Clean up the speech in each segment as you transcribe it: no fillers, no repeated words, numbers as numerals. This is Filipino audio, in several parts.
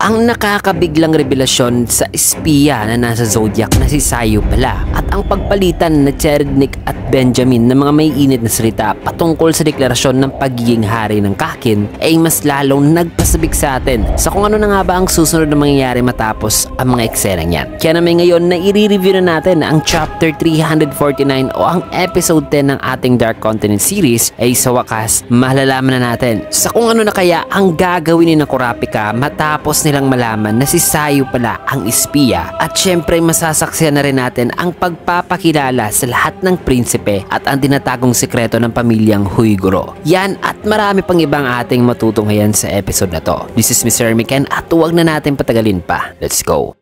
Ang nakakabiglang revelasyon sa espiya na nasa Zodiac na si Sayu pala, at ang pagpalitan na Cherednik at Benjamin ng mga may init na salita patungkol sa deklarasyon ng pagiging hari ng Kakin ay mas lalong nagpasabik sa atin sa kung ano na nga ba ang susunod na mangyayari matapos ang mga eksenang yan. Kaya naman ngayon na i-review na natin ang chapter 349 o ang episode 10 ng ating Dark Continent series, ay sa wakas malalaman na natin sa kung ano na kaya ang gagawin ni na Kurapika matapos nilang malaman na si Sayu pala ang espiya, at syempre masasaksihan na rin natin ang pagpapakilala sa lahat ng prinsipe at ang tinatagong sekreto ng pamilyang Huiguro. Yan at marami pang ibang ating matutunghayan sa episode na to. This is Mr. Miken at huwag na natin patagalin pa. Let's go!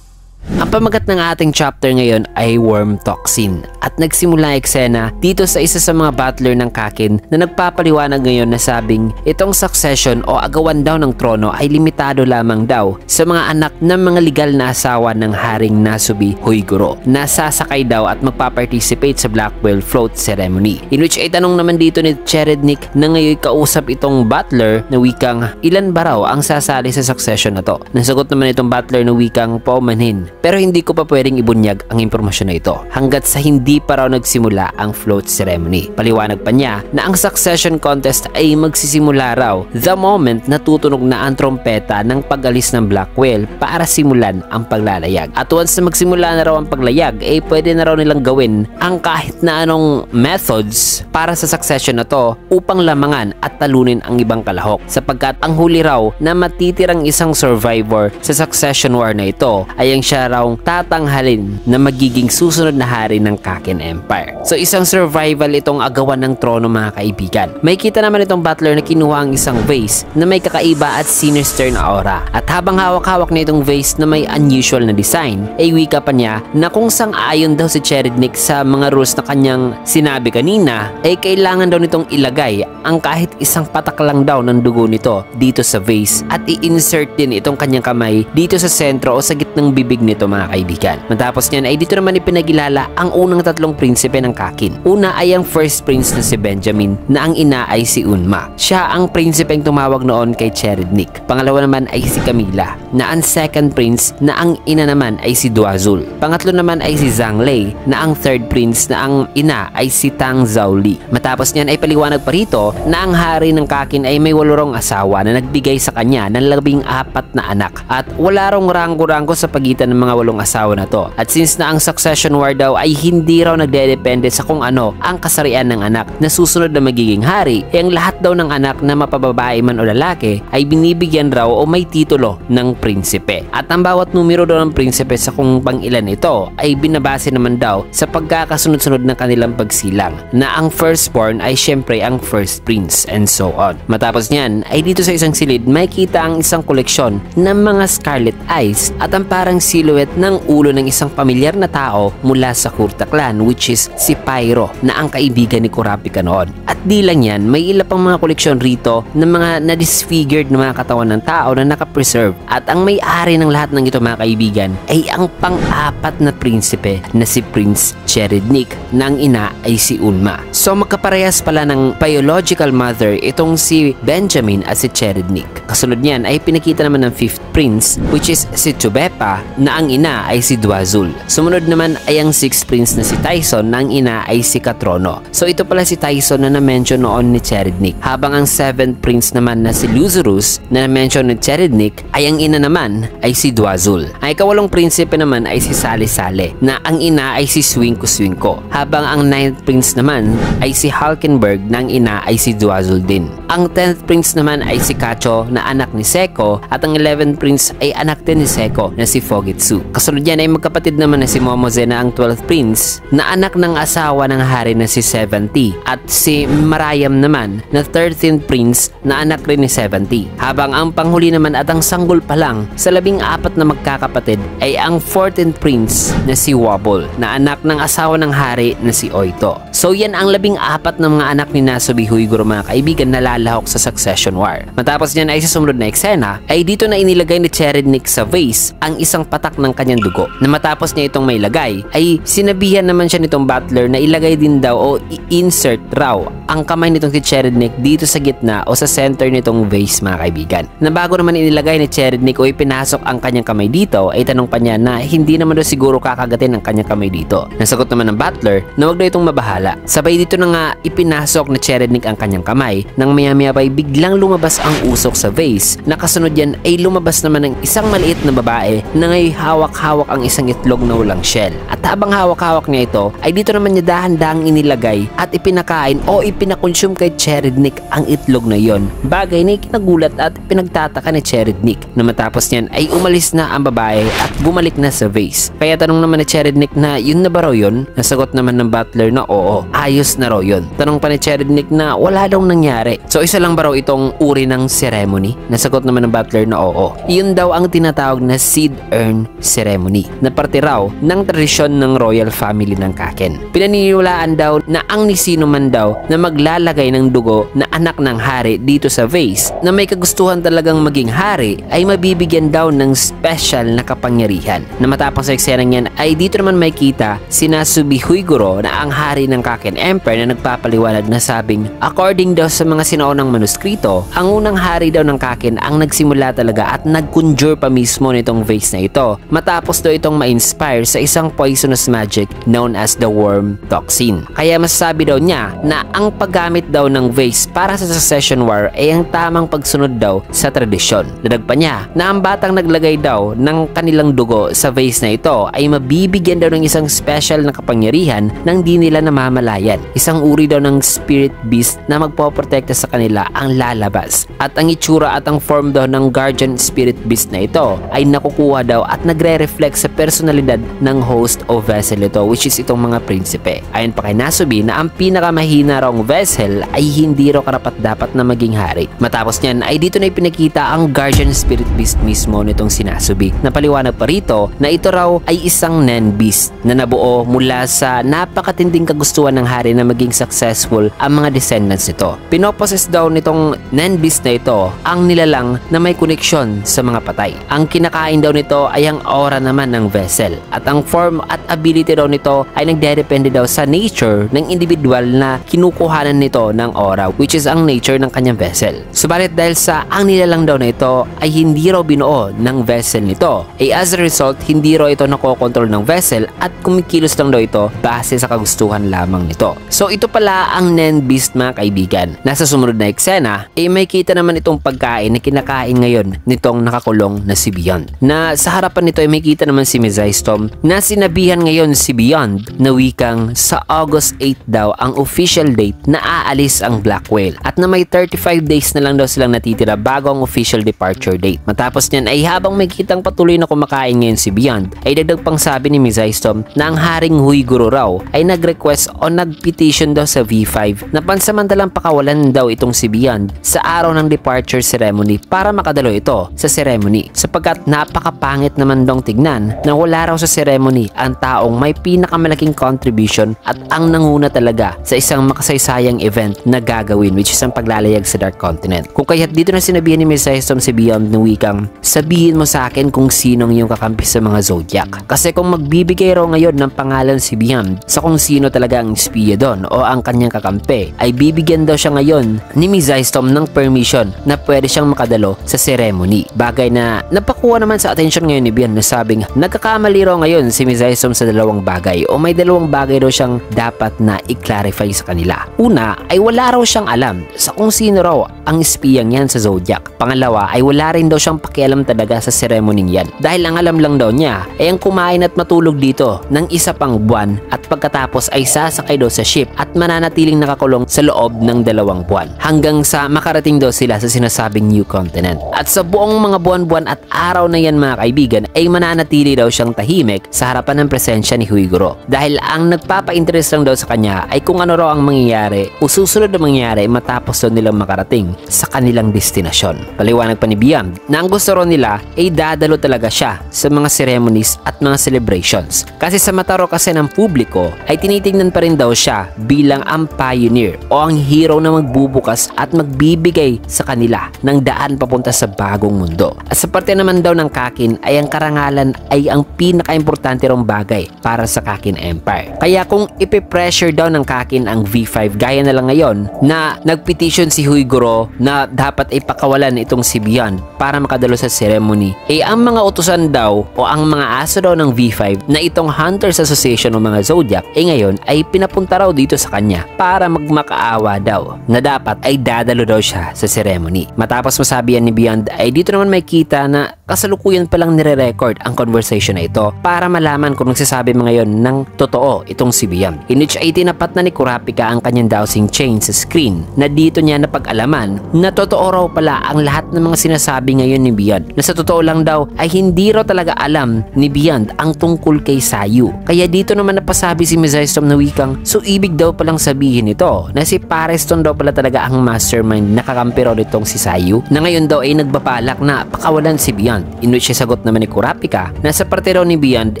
Ang pamagat ng ating chapter ngayon ay Worm Toxin, at nagsimula ang eksena dito sa isa sa mga butler ng Kakin na nagpapaliwanag ngayon na sabing itong succession o agawan daw ng trono ay limitado lamang daw sa mga anak ng mga legal na asawa ng Haring Nasubi Huiguro na sasakay daw at magpaparticipate sa Blackwell Float Ceremony, in which ay tanong naman dito ni Cherednik na ngayon kausap itong butler na wikang ilan ba raw ang sasali sa succession na to. Nasagot naman itong butler na wikang paumanhin, pero hindi ko pa pwedeng ibunyag ang impormasyon na ito hanggat sa hindi pa raw nagsimula ang float ceremony. Paliwanag pa niya na ang succession contest ay magsisimula raw the moment na tutunog na ang trompeta ng pag-alis ng Blackwell para simulan ang paglalayag. At once na magsimula na raw ang paglayag, ay pwede na raw nilang gawin ang kahit na anong methods para sa succession na to upang lamangan at talunin ang ibang kalahok, sapagkat ang huli raw na matitirang isang survivor sa succession war na ito ay ang siya raw tatanghalin na magiging susunod na hari ng Kakin Empire. So isang survival itong agawan ng trono, mga kaibigan. May kita naman itong butler na kinuha ang isang vase na may kakaiba at sinister na aura, at habang hawak-hawak na itong vase na may unusual na design, ay wika pa niya na kung sang-ayon daw si Cherednik sa mga rules na kanyang sinabi kanina, ay kailangan daw nitong ilagay ang kahit isang patak lang daw ng dugo nito dito sa vase at i-insert din itong kanyang kamay dito sa sentro o sa gitnang bibig nito, mga kaibigan. Matapos niyan ay dito naman ipinagilala ang unang tatlong prinsipe ng Kakin. Una ay ang first prince na si Benjamin na ang ina ay si Unma. Siya ang prinsipeng tumawag noon kay Cherednik. Pangalawa naman ay si Camila na ang second prince na ang ina naman ay si Duazul. Pangatlo naman ay si Zhanglei na ang third prince na ang ina ay si Tang Zhaoli. Matapos niyan ay paliwanag pa rito na ang hari ng Kakin ay may 8 asawa na nagbigay sa kanya ng 14 na anak, at wala rong ranggo-ranggo sa pagitan ng mga 8 asawa na to. At since na ang succession war daw ay hindi raw nagdedepende sa kung ano ang kasarian ng anak na susunod na magiging hari, ay ang lahat daw ng anak na mapababae man o lalaki ay binibigyan raw o may titulo ng prinsipe. At ang bawat numero daw ng prinsipe sa kung pang ilan ito ay binabase naman daw sa pagkakasunod-sunod ng kanilang pagsilang, na ang firstborn ay syempre ang first prince, and so on. Matapos niyan ay dito sa isang silid may kita ang isang koleksyon ng mga scarlet eyes at ang parang silhouette ng ulo ng isang pamilyar na tao mula sa Kurta clan, which is si Pyro na ang kaibigan ni Kurapika noon. At di lang yan, may ilan pang mga koleksyon rito ng mga na-disfigured na mga katawan ng tao na nakapreserve, at ang may-ari ng lahat ng ito, mga kaibigan, ay ang pang-apat na prinsipe na si Prince Cherednik na ang ina ay si Unma. So magkaparehas pala ng biological mother itong si Benjamin at si Cherednik. Kasunod niyan ay pinakita naman ng 5th prince, which is si Chubepa na ang ina ay si Duazul. Sumunod naman ay ang 6th prince na si Tyson na ang ina ay si Katrono. So ito pala si Tyson na na-mention noon ni Cherednik, habang ang 7th prince naman na si Luzurus na na-mention ni Cherednik ay ang ina naman ay si Duazul. Ang ikawalong prinsipe naman ay si Sale-Sale na ang ina ay si Swinko-Swinko, habang ang 9th prince naman ay si Halkenberg na ang ina ay si Duazul din. Ang 10th prince naman ay si Kacho na anak ni Seko, at ang 11th prince ay anak din ni Seko na si Fogitsu. Kasunod yan ay magkapatid naman na si Momoze na ang 12th prince na anak ng asawa ng hari na si 70, at si Marayam naman na 13th prince na anak rin ni 70, habang ang panghuli naman at ang sanggol pa lang sa 14 na magkakapatid ay ang 14th prince na si Wobble na anak ng asawa ng hari na si Oito. So yan ang 14 na mga anak ni Nasubi Huiguro, mga kaibigan, na malalahok sa Succession War. Matapos niyan ay sa sumunod na eksena ay dito na inilagay ni Cherednik sa vase ang isang patak ng kanyang dugo. Na matapos niya itong mailagay ay sinabihan naman siya nitong butler na ilagay din daw o i-insert raw ang kamay nitong si Cherednik dito sa gitna o sa center nitong vase, mga kaibigan. Na bago naman inilagay ni Cherednik o ipinasok ang kanyang kamay dito ay tanong pa niya na hindi naman daw siguro kakagatin ang kanyang kamay dito. Nasagot naman ng butler na wag daw itong mabahala. Sabay dito na nga ipinasok ni Cherednik ang kanyang kamay nang maya-maya pa ay biglang lumabas ang usok sa vase. Nakasunod yan ay lumabas naman ng isang maliit na babae na ngay hawak-hawak ang isang itlog na walang shell. At habang hawak-hawak niya ito ay dito naman niya dahan-dahang inilagay at ipinakain o ipinakonsume kay Cherednik ang itlog na yon. Bagay na ikinagulat at pinagtataka ni Cherednik na matapos niyan ay umalis na ang babae at bumalik na sa vase. Kaya tanong naman ni Cherednik na yun na ba raw yun? Nasagot naman ng butler na oo, ayos na raw yun. Tanong pa ni Cherednik na wala daw nangyari. So isa lang ba raw itong uri ng ceremony? Nasagot naman ng butler na oo. Yun daw ang tinatawag na seed urn ceremony na parte raw ng tradisyon ng royal family ng Kaken. Pinaniniwalaan daw na ang ni sino man daw na maglalagay ng dugo na anak ng hari dito sa vase na may kagustuhan talagang maging hari ay mabibigyan daw ng special na kapangyarihan. Na matapos sa eksenang yan ay dito naman may kita si Nasubi Huiguro na ang hari ng Kaken Empire na nagpapaliwanag na sabing according daw sa mga sinaunang manuskrito, ang unang hari daw ng Kaken ang nagsimula talaga at nag-conjure pa mismo nitong vase na ito matapos daw itong ma-inspire sa isang poisonous magic known as the worm toxin. Kaya masasabi daw niya na ang paggamit daw ng vase para sa Succession War ay ang tamang pagsunod daw sa tradisyon. Dadag pa niya na ang batang naglagay daw ng kanilang dugo sa vase na ito ay mabibigyan daw ng isang special na kapangyarihan nang di nila namamalayan. Isang uri daw ng spirit beast na magpoprotekta sa kanila ang lalabas. At ang itsura at ang form daw ng guardian spirit beast na ito ay nakukuha daw at nagre-reflect sa personalidad ng host o vessel ito, which is itong mga prinsipe. Ayon pa kay Nasubi na ang pinakamahina raw vessel ay hindi raw karapat-dapat na maging hari. Matapos niyan ay dito na ipinakita ang guardian spirit beast mismo nitong si Nasubi. Napaliwanag pa rito na ito raw ay isang Nen beast na nabuo mula sa napakatinding kagustuhan ng hari na maging successful ang mga descendants nito. Pinoposes daw nitong Nen beast na ito ang nilalang na may koneksyon sa mga patay. Ang kinakain daw nito ay ang aura naman ng vessel at ang form at ability daw nito ay nagdedepende daw sa nature ng individual na kinukuhanan nito ng aura, which is ang nature ng kanyang vessel. Subalit dahil sa ang nilalang daw na ito ay hindi raw binuo ng vessel nito, ay as a result hindi raw ito nakokontrol ng vessel at kumikilos lang daw ito base sa kagustuhan lamang nito. So ito pala ang Nen beast, mga kaibigan. Nasa sumunod na eksena ay may kita naman itong pagkain na kinakain ngayon nitong nakakulong na si Beyond. Na sa harapan nito ay may kita naman si Mizystom na sinabihan ngayon si Beyond na wikang sa August 8 daw ang official date na aalis ang Black Whale at na may 35 days na lang daw silang natitira bago ang official departure date. Matapos niyan ay habang may kitang patuloy na kumakain ngayon si Beyond ay dagdag pang sabi ni Mizystom na ang Haring Huiguro raw ay nag-request o nag-petition daw sa V5 na pansamantalang pakawalan daw itong si Beyond sa araw ng departure ceremony para makadalo ito sa ceremony sapagkat napakapangit naman dong tignan na wala raw sa ceremony ang taong may pinakamalaking contribution at ang nanguna talaga sa isang makasaysayang event na gagawin, which is ang paglalayag sa Dark Continent. Kung kaya't dito na sinabihan ni Mizystom si Beyond ng wikang sabihin mo sa akin kung sinong iyong kakampi sa mga Zodiac. Kasi kung magbibigay raw ngayon ng pangalan si Beyond sa kung sino talaga ang espiya doon o ang kanyang kakampi, ay bibigyan daw siya ngayon ni Mizystom ng permission na pwede siyang makadalo sa ceremony. Bagay na napakuha naman sa atensyon ngayon ni Beyond na sabing nagkakamali raw ngayon si Mizystom sa dalawang bagay o may dalawang bagay raw siyang dapat na i-clarify sa kanila. Una ay wala raw siyang alam sa kung sino raw ang espiyang yan sa Zodiac. Pangalawa ay wala rin daw siyang pakialam talaga sa ceremony yan dahil ang alam lang daw niya ay ang kumain at matulog dito ng isa pang buwan at pagkatapos ay sasakay daw sa ship at mananatiling nakakulong sa loob ng 2 buwan hanggang sa makarating daw sila sa sinasabing New Continent. At sa buong mga buwan-buwan at araw na yan, mga kaibigan, ay mananatili daw siyang tahimik sa harapan ng presensya ni Huiguro dahil ang nagpapa-interest lang daw sa kanya ay kung ano raw ang mangyayari o susunod na mangyayari matapos daw nilang makarating sa kanilang destinasyon. Paliwanag pa ni Beyond na ang gusto raw nila ay dadalo talaga siya sa mga ceremonies at mga celebrations kasi sa mata raw kasi ng publiko ay tinitingnan pa rin daw siya bilang ang pioneer o ang hero na magbubukas magbubukas at magbibigay sa kanila ng daan papunta sa bagong mundo. At sa parte naman daw ng Kakin ay ang karangalan ay ang pinaka-importante rong bagay para sa Kakin Empire. Kaya kung ipipressure daw ng Kakin ang V5 gaya na lang ngayon na nagpetition si Huiguro na dapat ipakawalan itong si Beyond para makadalo sa ceremony, ang mga utusan daw o ang mga aso daw ng V5 na itong Hunters Association o mga Zodiac ngayon ay pinapunta raw dito sa kanya para magmakaawa daw na dapat ay dadalo daw siya sa ceremony. Matapos masabi yan ni Beyond ay dito naman may kita na kasalukuyan palang nire-record ang conversation na ito para malaman kung nagsasabi mo ngayon ng totoo itong si Beyond. In which ay tinapat na ni Kurapika ang kanyang dowsing chain sa screen na dito niya napag-alaman na totoo raw pala ang lahat ng mga sinasabi ngayon ni Beyond, na sa totoo lang daw ay hindi raw talaga alam ni Beyond ang tungkol kay Sayu. Kaya dito naman napasabi si Mizystom na wikang so ibig daw palang sabihin nito na si Pareston daw pala talaga ang mastermind na kakampi raw nitong si Sayu, na ngayon daw ay nagbabalak na pakawalan si Beyond. In which ay sagot naman ni Kurapika na sa parte raw ni Beyond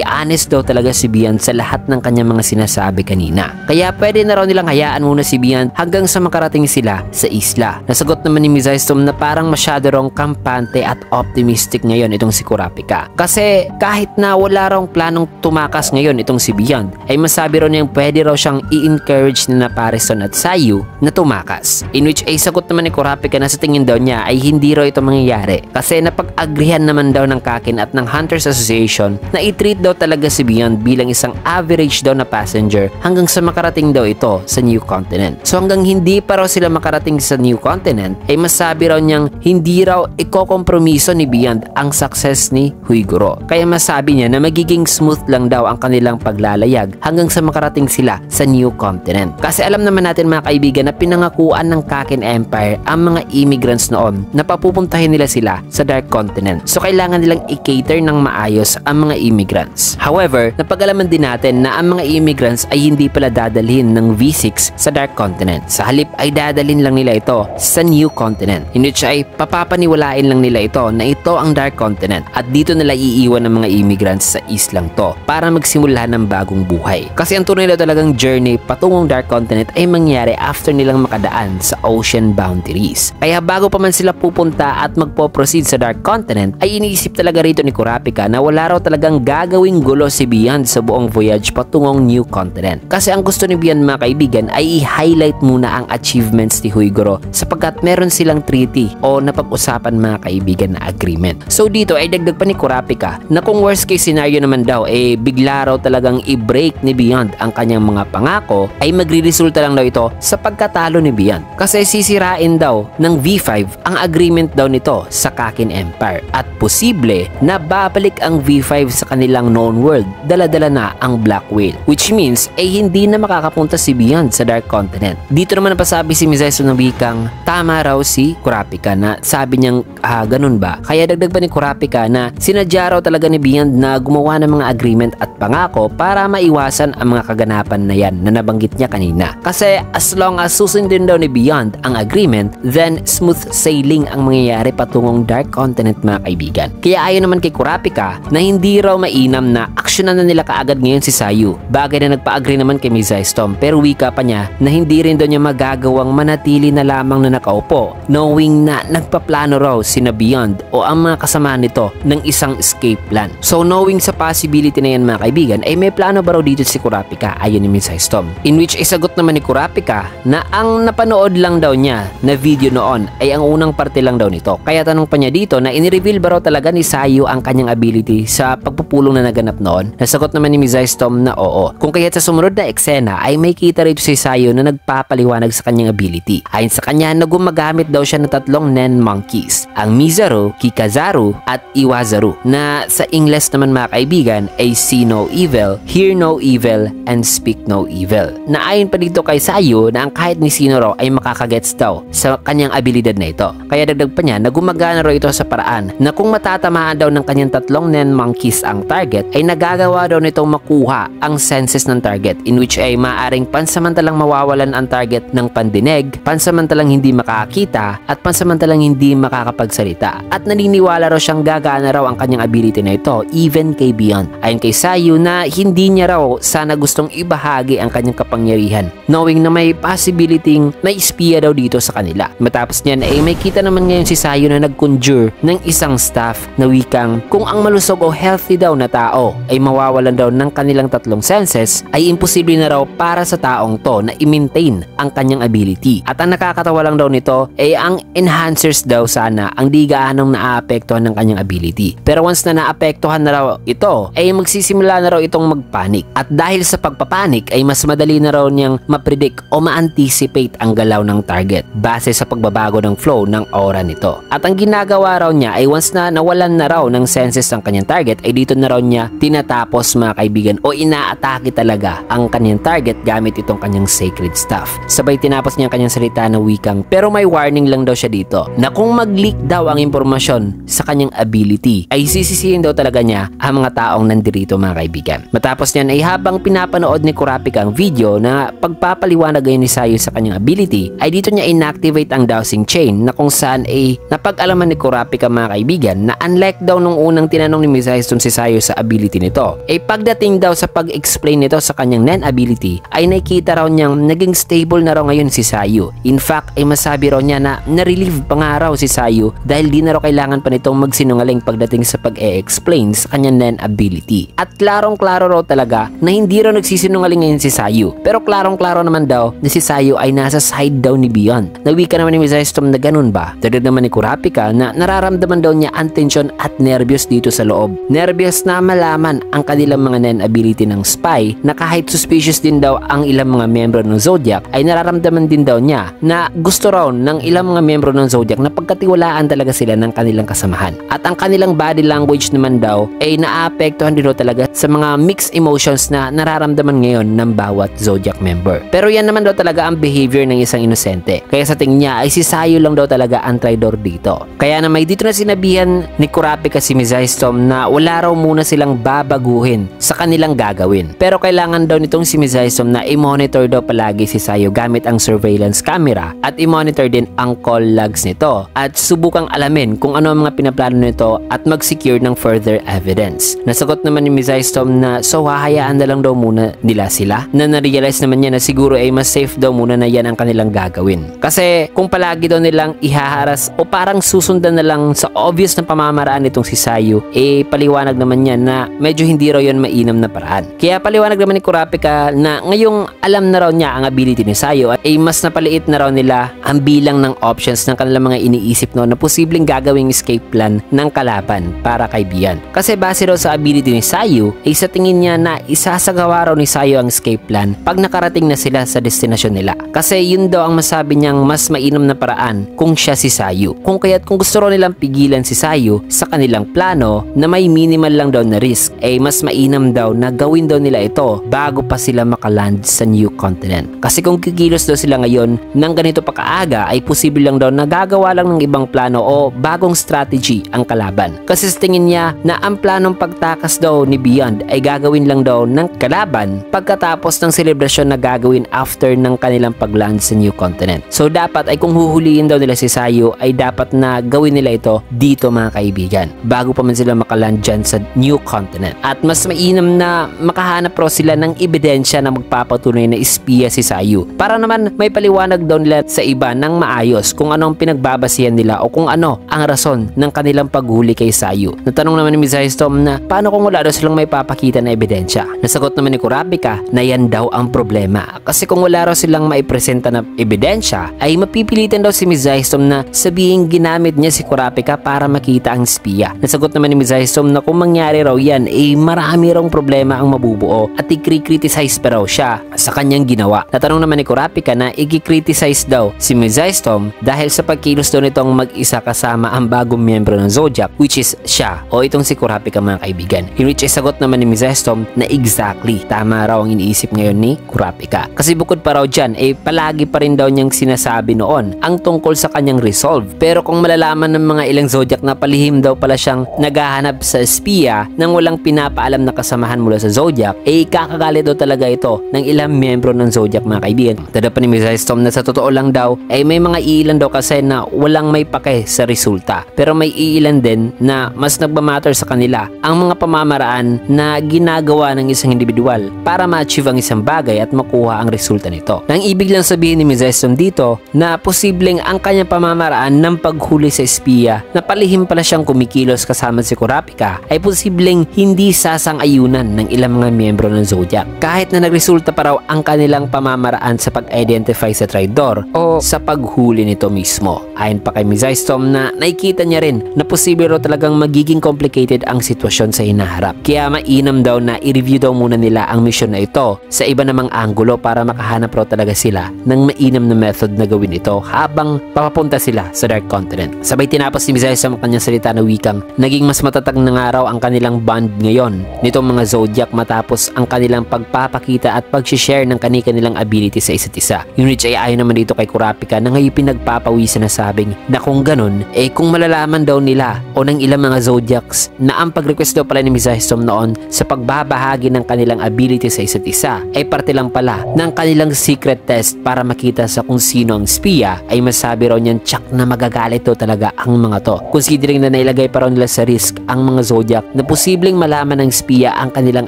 honest daw talaga si Beyond sa lahat ng kanyang mga sinasabi kanina. Kaya pwede na raw nilang hayaan muna si Beyond hanggang sa makarating sila sa isla. Nasagot naman ni Mizystom na parang masyado raw kampante at optimistic ngayon itong si Kurapika. Kasi kahit na wala raw planong tumakas ngayon itong si Beyond ay masabi raw niyang pwede raw siyang i-encourage na Pareston at Sayu na tumakas. In which ay sagot naman ni Kurapika na sa tingin daw niya ay hindi raw ito mangyayari kasi napag-agrihan naman daw ng Kakin at ng Hunters Association na i-treat daw talaga si Beyond bilang isang average daw na passenger hanggang sa makarating daw ito sa New Continent. So hanggang hindi pa raw sila makarating sa New Continent ay masabi raw niyang hindi raw ikokompromiso ni Beyond ang success ni Huiguro. Kaya masabi niya na magiging smooth lang daw ang kanilang paglalayag hanggang sa makarating sila sa New Continent. Kasi alam naman natin mga kaibigan na pinangakuan ng Kakin Empire ang mga immigrants noon na papupuntahin nila sila sa Dark Continent. So kailangan nilang i-cater ng maayos ang mga immigrants. However, napag-alaman din natin na ang mga immigrants ay hindi pala dadalhin ng V6 sa Dark Continent. Sa halip ay dadalhin lang nila ito sa New Continent. In which ay papapaniwalain lang nila ito na ito ang Dark Continent at dito nila iiwan ng mga immigrants sa islang to para magsimula ng bagong buhay. Kasi ang tunay na talagang journey patungong Dark Continent ay mangyari after nilang makadaan sa ocean boundaries. Kaya bago pa man sila pupunta at magpo-proceed sa Dark Continent ay iniisip talaga rito ni Kurapika na wala raw talagang gagawing gulo si Beyond sa buong voyage patungong New Continent. Kasi ang gusto ni Beyond mga kaibigan ay i-highlight muna ang achievements ni Huiguro sapagkat meron silang treaty o napag-usapan mga kaibigan na agreement. So dito ay dagdag pa ni Kurapika na kung worst case scenario naman daw bigla raw talagang i-break ni Beyond ang kanyang mga pangako ay magre-resulta lang daw ito sa pagkatalo ni Beyond. Kasi sisirain daw ng V5 ang agreement daw nito sa Kakin Empire at posible na babalik ang V5 sa kanilang known world, dala-dala na ang Black Whale, which means hindi na makakapunta si Beyond sa Dark Continent. Dito naman napasabi si Mizystom ng wikang tama raw si Kurapika na sabi niyang ganun ba? Kaya dagdag pa ni Kurapika na sinadya raw talaga ni Beyond na gumawa ng mga agreement at pangako para maiwasan ang mga kaganapan na yan na nabanggit niya kanina. Kasi as long as susundin daw ni Beyond ang agreement, then smooth sailing ang mangyayari patungong Dark Continent mga kaibigan. Kaya ayon naman kay Kurapika na hindi raw mainam na aksyonan na nila kaagad ngayon si Sayu. Bagay na nagpa-agree naman kay Mizystom pero wika pa niya na hindi rin daw niya magagawang manatili na lamang na nakaupo knowing na nagpaplano raw sina Beyond o ang mga kasama nito ng isang escape plan. So knowing sa possibility na yan mga kaibigan ay may plano ba raw dito si Kurapika ayon ni Mizystom. In which isagot naman ni Kurapika na ang napanood lang daw niya na video noon ay ang unang parte lang daw nito. Kaya tanong pa niya dito na in-reveal ba raw talaga ni Sayu ang kanyang ability sa pagpupulong na naganap noon? Nasagot naman ni Mizystom na oo. Kung kaya't sa sumunod na eksena ay may kita rito si Sayu na nagpapaliwanag sa kanyang ability. Ayon sa kanya na gumagamit daw siya ng tatlong Nen monkeys, ang Mizaru, Kikazaru at Iwazaru, na sa Ingles naman mga kaibigan ay see no evil, hear no evil, and speak no evil. Na ayon pa dito kay Sayu na ang kahit ni sino raw ay makakagets daw sa kanyang abilidad na ito. Kaya dagdag pa niya na gumagana raw ito sa paraan na kung matatamaan daw ng kanyang tatlong Nen monkeys ang target ay nagagawa daw nitong makuha ang senses ng target, in which ay maaring pansamantalang mawawalan ang target ng pandinig, pansamantalang hindi makakita at pansamantalang hindi makakapagsalita. At naniniwala raw siyang gagana raw ang kanyang ability na ito even kay Beyond. Ayon kay Sayu na hindi niya raw sana gustong ibahagi ang kanyang kapangyarihan knowing na may possibility na may espiya daw dito sa kanila. Matapos niyan ay may kita naman ngayon si Sayu na nag-conjure ng isang staff na wikang kung ang malusog o healthy daw na tao ay mawawalan daw ng kanilang tatlong senses, ay imposible na raw para sa taong to na i-maintain ang kanyang ability. At ang nakakatawa lang daw nito ay ang enhancers daw sana ang di gaanong naaapektuhan ng kanyang ability. Pero once na naapektuhan na raw ito, ay magsisimula na raw itong magpanik. At dahil sa pagpapanik ay mas madali na raw niyang mapredict o ma-anticipate ang galaw ng target base sa pagbabago ng flow ng aura nito. At ang ginagawa raw niya ay once na nawalan na raw ng senses ang kanyang target, ay dito na raw niya tinatapos mga kaibigan o inaatake talaga ang kanyang target gamit itong kanyang sacred staff. Sabay tinapos niya ang kanyang salita na wikang pero may warning lang daw siya dito na kung mag-leak daw ang impormasyon sa kanyang ability ay sisisihin daw talaga niya ang mga taong nandirito mga kaibigan. Matapos niyan ay habang pinapanood ni Kurapika ang video na pagpapaliwanag ni Sayu sa kanyang ability, ay dito niya inactivate ang dowsing chain na kung saan ay napag-alaman ni Kurapika mga kaibigan na unlike daw nung unang tinanong ni Mizaistomme si Sayu sa ability nito, ay pagdating daw sa pag-explain nito sa kanyang Nen ability ay nakita raw niyang naging stable na raw ngayon si Sayu. In fact ay masabi raw niya na na-relieve pa nga raw si Sayu dahil di na raw kailangan pa nitong magsinungaling pagdating sa pag-e-explain sa kanyang Nen ability. At klarong-klaro raw talaga na hindi raw nagsisinungaling ngayon si Sayu. Pero klarong-klaro naman daw na si Sayu ay nasa side daw ni Beyond. Nawika naman ni Mizaistomme na ganun ba? Dagdag naman ni Kurapika na nararamdaman daw niya ang tensyon at nervyos dito sa loob. Nervyos na malaman ang kanilang mga Nen ability ng spy na kahit suspicious din daw ang ilang mga membro ng Zodiac ay nararamdaman din daw niya na gusto raw ng ilang mga membro ng Zodiac na pagkatiwalaan talaga sila ng kanilang kasamahan. At ang kanilang body language naman daw ay naapektuhan din daw talaga sa mga mixed emotions na nararamdaman ngayon ng bawat Zodiac member. Pero yan naman daw talaga ang behavior ng isang inosente. Kaya sa tingin niya ay si Sayu lang daw talaga ang traidor dito. Kaya na may dito na sinabihan ni Kurapika si Mizaistomme na wala raw muna silang babaguhin sa kanilang gagawin. Pero kailangan daw nitong si Mizaistomme na i-monitor daw palagi si Sayu gamit ang surveillance camera at i-monitor din ang call logs nito at subukang alamin kung ano ang mga pinaplano nito at mag-secure ng further evidence. Nasagot naman ni Mizaistomme na so hahayaan na lang daw muna nila sila, na na-realize naman niya na siguro ay mas safe daw muna na yan ang kanilang gagawin. Kasi kung palagi daw nilang ihaharas o parang susundan na lang sa obvious na pamamaraan nitong si Sayu, eh paliwanag naman niya na medyo hindi raw yun mainam na paraan. Kaya paliwanag naman ni Kurapika na ngayong alam na raw niya ang ability ni Sayu ay mas napaliit na raw nila ang bilang ng options ng kanilang mga iniisip no na posibleng gagawing escape plan ng kalaban para kay Beyond. Kasi base raw sa ability ni Sayu ay sa tingin niya na isasagawa raw ni Sayu ang escape plan pag nakarating na sila sa destinasyon nila. Kasi yun daw ang masabi niyang mas mainam na paraan kung siya si Sayu. Kung kaya't kung gusto raw nilang pigilan si Sayu sa kanilang plano na may minimal lang daw na risk, ay mas mainam daw na gawin daw nila ito bago pa sila makaland sa new continent. Kasi kung kikilos daw sila ngayon ng ganito pa kaaga ay posible lang daw na gagawa lang ng ibang plano o bagong strategy ang kalaban. Kasi sa tingin niya na ang planong pagtakas daw ni Beyond ay gagawin lang daw ng kalaban pagkatapos ng selebrasyon na gagawin after ng kanilang pagland sa new continent. So dapat ay kung huhulihin daw nila si Sayu ay dapat na gawin nila ito dito mga kaibigan bago pa man sila makaland dyan sa new continent. At mas mainam na makahanap raw sila ng ebidensya na magpapatunay na espiya si Sayu para naman may paliwanag daw nila sa iba ng maayos kung anong pinagbabasihan nila o kung ano ang rason ng kanilang paghuli kay Sayu. Natanong naman ni Mizaistomme na paano kung wala daw silang may papakita na ebidensya. Nasagot naman ni Kurapika na yan daw ang problema. Kasi kung wala raw silang maipresenta na ebidensya ay mapipilitan daw si Mizaistomme na sabihin ginamit niya si Kurapika para makita ang espiya. Nasagot naman ni Mizaistomme na kung mangyari raw yan ay marami raw problema ang mabubuo at i-criticize pa raw siya sa kanyang ginawa. Natanong naman ni Kurapika na i-criticize daw si Mizaistomme dahil sa pagkilos daw nitong mag-isa kasama ang bagong miyembro ng Zodiac which is siya o itong si Kurapika mga kaibigan. In which ay sagot naman ni Mizaistomme na exactly tama raw ang iniisip ngayon ni Kurapika. Kasi bukod pa raw dyan ay palagi pa rin daw niyang sinasabi noon ang tungkol sa kanyang resolve. Pero kung malalaman ng mga ilang Zodiac na palihim daw pala siyang naghahanap sa espiya nang walang pinapaalam na kasamahan mula sa Zodiac, ay kakagalit daw talaga ito ng ilang miyembro ng Zodiac mga kaibigan. Tada pa ni Mizaistomme na sa totoo lang daw ay may mga iilan daw kasi na walang may pake sa resulta. Pero may iilan din na mas nagmamatter sa kanila ang mga pamamaraan na ginagawa ng isang individual para ma-achieve ang isang bagay at makuha ang resulta nito. Nang ibig lang sabihin ni Mizestom dito na posibleng ang kanyang pamamaraan ng paghuli sa espiya na palihim pala siyang kumikilos kasama si Kurapika ay posibleng hindi sasang-ayunan ng ilang mga miyembro ng Zodiac. Kahit na nagresulta pa raw ang kanilang pamamaraan sa pag-identify sa traidor o sa paghuli nito mismo. Ayon pa kay Mizestom na nakikita niya rin na posible raw talagang magiging complicated ang sitwasyon sa hinaharap. Kaya mainam daw na i-review daw muna nila ang misyon na ito sa iba namang anggulo para makahanap raw talaga sila ng mainam na method na gawin ito habang papapunta sila sa Dark Continent. Sabay tinapos ni Mizestom ang kanyang salita na wikang naging mas matatag na nga raw ang kanilang bond ngayon nitong mga Zodiac matapos ang kanilang pagpapakita at pag-share ng kanilang ability sa isa't isa. Yung which ay ayon naman dito kay Kurapika na ngayon pinagpapawisan na sabing na kung ganun, kung malalaman daw nila o ng ilang mga Zodiacs na ang pag-request daw pala ni Mizestom noon sa pagbabahagi ng kanilang ability sa isa't isa ay parte lang pala ng kanilang secret test para makita sa kung sino ang spiya, ay masabi raw niyan tsak na magagalit daw talaga ang mga to. Considering na nailagay pa raw nila sa risk ang mga Zodiac na posibleng malaman ng spiya ang kanilang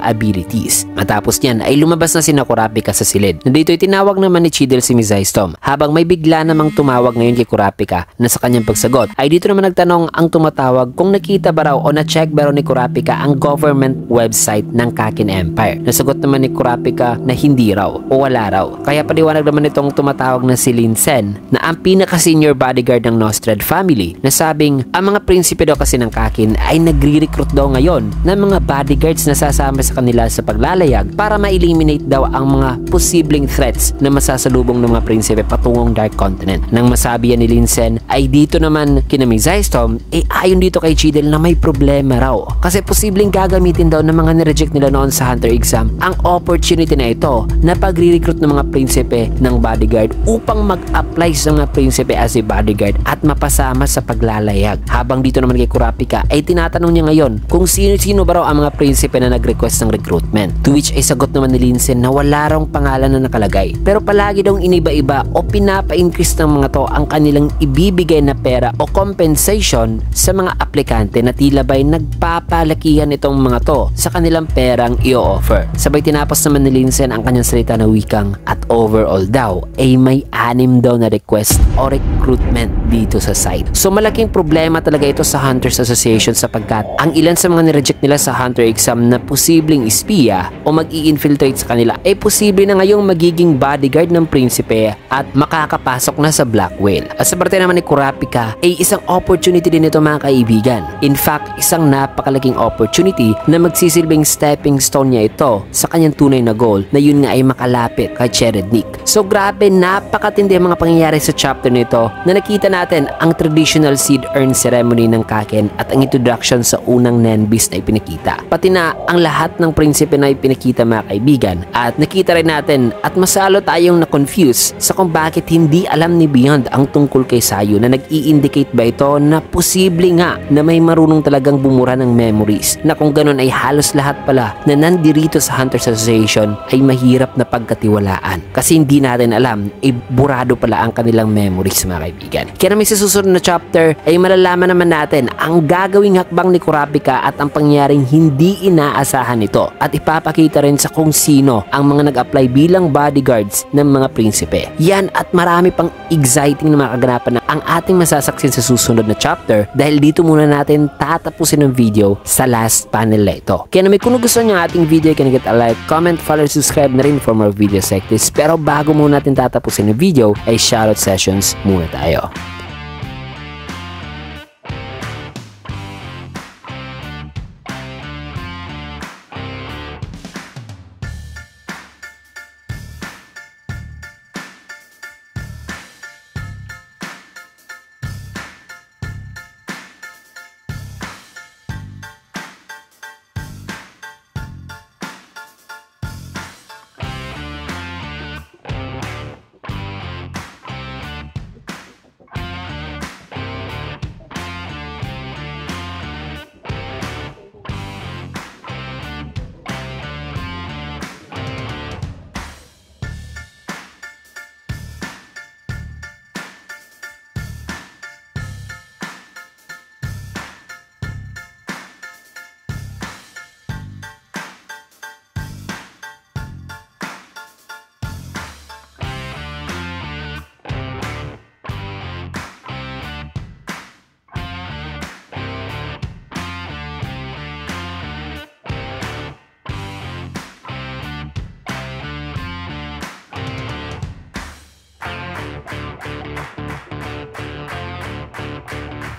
abilities. Matapos niyan ay lumabas na si Kurapika sa silid. Nandito ay tinawag naman ni Chidel si Mizestom habang may bigla namang tumawag ngayon kay Kurapika na sa kanyang pagsagot ay dito naman nagtanong ang tumatawag kung nakita ba raw o na-check ba raw ni Kurapika ang government website ng Kakin Empire. Nasagot naman ni Kurapika na hindi raw o wala raw. Kaya paliwanag naman itong tumatawag na si Lin Sen na ang pinaka-senior bodyguard ng Nostrad family na sabing ang mga prinsipe daw kasi ng Kakin ay nagre-recruit daw ngayon ng mga bodyguards na sasama sa kanila sa paglalayag para ma-eliminate daw ang mga posibleng threats na masasalubong ng mga prinsipe patungong Dark Continent. Nang masabi yan ni Lin Sen ay dito naman kina Mizestom ayon dito kay Chidel na may problema raw kasi posibleng gagamitin daw ng mga nireject nila noon sa Hunter exam ang opportunity na ito na pagre-recruit ng mga prinsipe ng bodyguard upang mag-apply sa mga prinsipe as a bodyguard at mapasama sa paglalayag. Habang dito naman kay Kurapika ay tinatanong niya ngayon kung sino-sino ba raw ang mga prinsipe na nag-request ng recruitment, to which ay sagot naman ni Lin Sen na wala raw pangalan na nakalagay pero palagi daw iniba-iba o pinapa-increase ng mga to ang kanilang ibibigay na pera o compensation sa mga aplikante na tila ba'y nagpapalakihan itong mga to sa kanilang perang i-offer. Sabay tinapos naman ni Lin Sen ang kanyang salita na wikang at overall daw ay may 6 daw na request o recruitment dito sa site. So malaking problema talaga ito sa Hunters Association sapagkat ang ilan sa mga nireject nila sa Hunter exam na posibleng espiya o mag-i-infiltrate sa kanila ay posible na ngayong magiging bodyguard ng prinsipe at makakapasok na sa Black Whale. At sa parte naman ni Kurapika ay isang opportunity din ito mga kaibigan. In fact, isang napakalaking opportunity na magsisilbing stepping stone niya ito sa kanyang tunay na goal na yun nga ay makalapit kay Cherednik. So grabe, napakatindi ang mga pangyayari sa chapter nito na nakita natin ang traditional seed urn ceremony ng Kaken at ang introduction sa unang Nen Beast na ipinakita. Pati na ang lahat ng prinsipe na ipinakita mga kaibigan at nakita rin natin at masalo tayong na-confuse sa kung bakit hindi alam ni Beyond ang tungkol kay Sayu na nag-i-indicate ba ito na posible nga na may marunong talagang bumura ng memories na kung ganun ay halos lahat pala na nandirito sa Hunters Association ay mahirap na pagkatiwalaan kasi hindi natin alam burado pala ang kanilang memories mga kaibigan. Kaya na may susunod na chapter ay malalaman naman natin ang gagawing hakbang ni Kurapika at ang pangyaring hindi inaasahan nito at ipapakita rin sa kung sino ang mga nag-apply bilang bodyguards ng mga prinsipe. Yan at marami pang exciting na makaganapan na ang ating masasaksin sa susunod na chapter dahil dito muna natin tatapusin ang video sa last panel na ito. Kaya naman kung gusto nyo ang ating video, can get a like, comment, follow, subscribe na rin for more videos like this. Pero bago muna natin tatapusin ang video ay shoutout sessions muna tayo.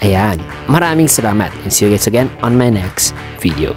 Ayan, maraming salamat and see you guys again on my next video.